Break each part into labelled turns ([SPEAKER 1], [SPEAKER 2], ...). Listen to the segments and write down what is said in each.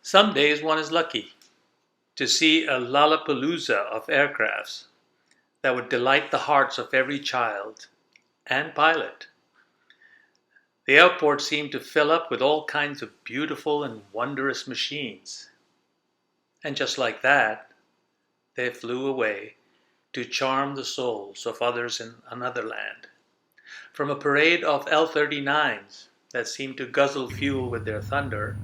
[SPEAKER 1] Some days one is lucky to see a lollapalooza of aircrafts that would delight the hearts of every child and pilot. The airport seemed to fill up with all kinds of beautiful and wondrous machines. And just like that, they flew away to charm the souls of others in another land. From a parade of L-39s that seemed to guzzle fuel with their thunder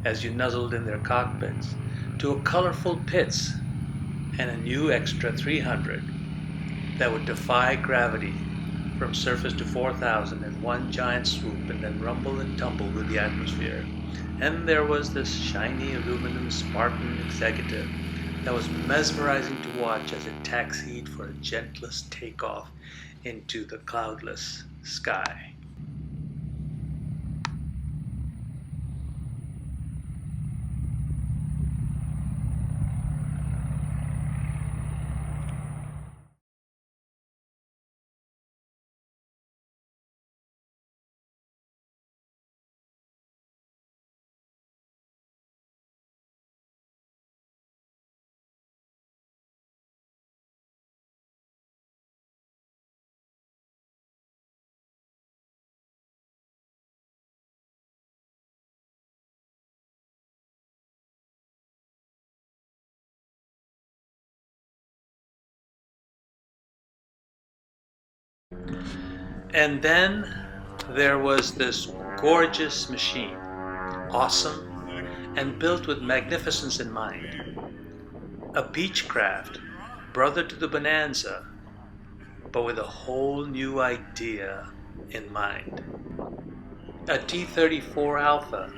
[SPEAKER 1] as you nuzzled in their cockpits, to a colorful Pitts and a new extra 300 that would defy gravity from surface to 4,000 in one giant swoop and then rumble and tumble with the atmosphere. And there was this shiny aluminum Spartan executive that was mesmerizing to watch as it taxied for a gentlest takeoff into the cloudless sky. And then there was this gorgeous machine, awesome and built with magnificence in mind. A Beechcraft, brother to the Bonanza, but with a whole new idea in mind. A T34 Alpha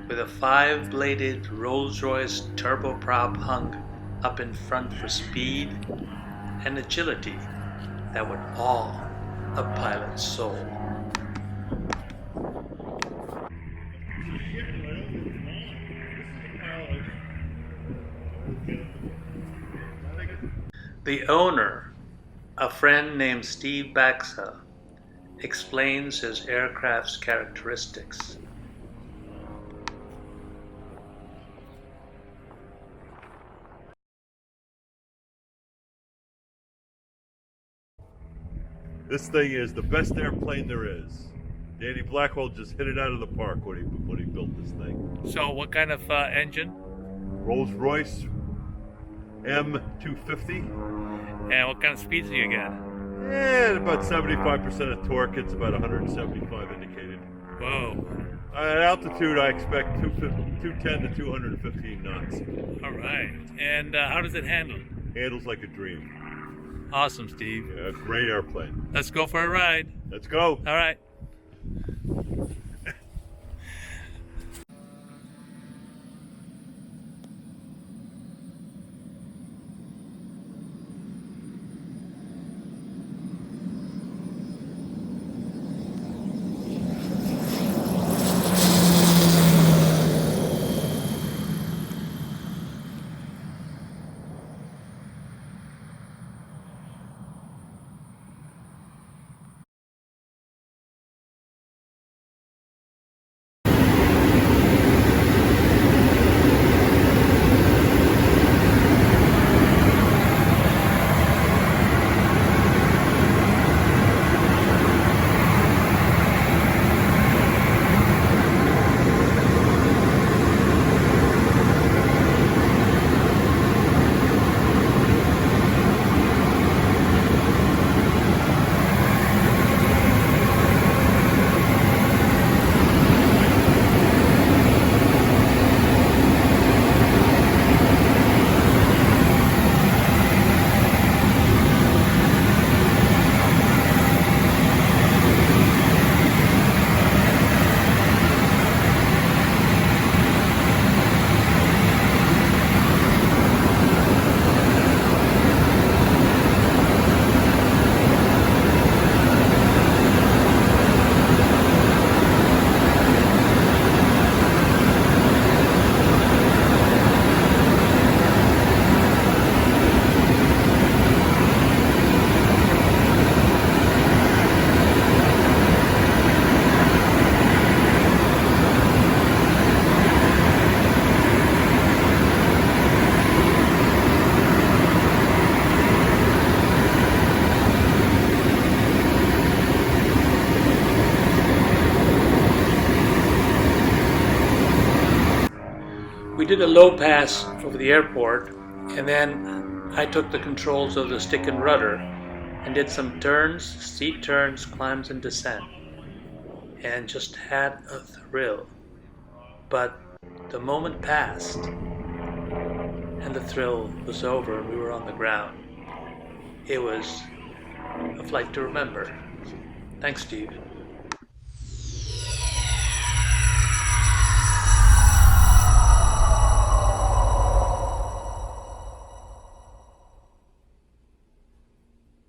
[SPEAKER 1] with a 5-bladed Rolls-Royce turboprop hung up in front for speed and agility that would awe a pilot's soul. The owner, a friend named Steve Baxa, explains his aircraft's characteristics.
[SPEAKER 2] This thing is the best airplane there is. Danny Blackwell just hit it out of the park when he built this thing.
[SPEAKER 1] So what kind of engine?
[SPEAKER 2] Rolls-Royce M250.
[SPEAKER 1] And what kind of speeds do you get?
[SPEAKER 2] And about 75% of torque. It's about 175 indicated.
[SPEAKER 1] Whoa.
[SPEAKER 2] At altitude, I expect 210 to 215 knots.
[SPEAKER 1] All right. And how does it handle?
[SPEAKER 2] Handles like a dream.
[SPEAKER 1] Awesome, Steve.
[SPEAKER 2] Yeah, great airplane.
[SPEAKER 1] Let's go for a ride.
[SPEAKER 2] Let's go.
[SPEAKER 1] All right. did a low pass over the airport, and then I took the controls of the stick and rudder and did some turns, steep turns, climbs, and descent, and just had a thrill. But the moment passed, and the thrill was over, and we were on the ground. It was a flight to remember. Thanks, Steve.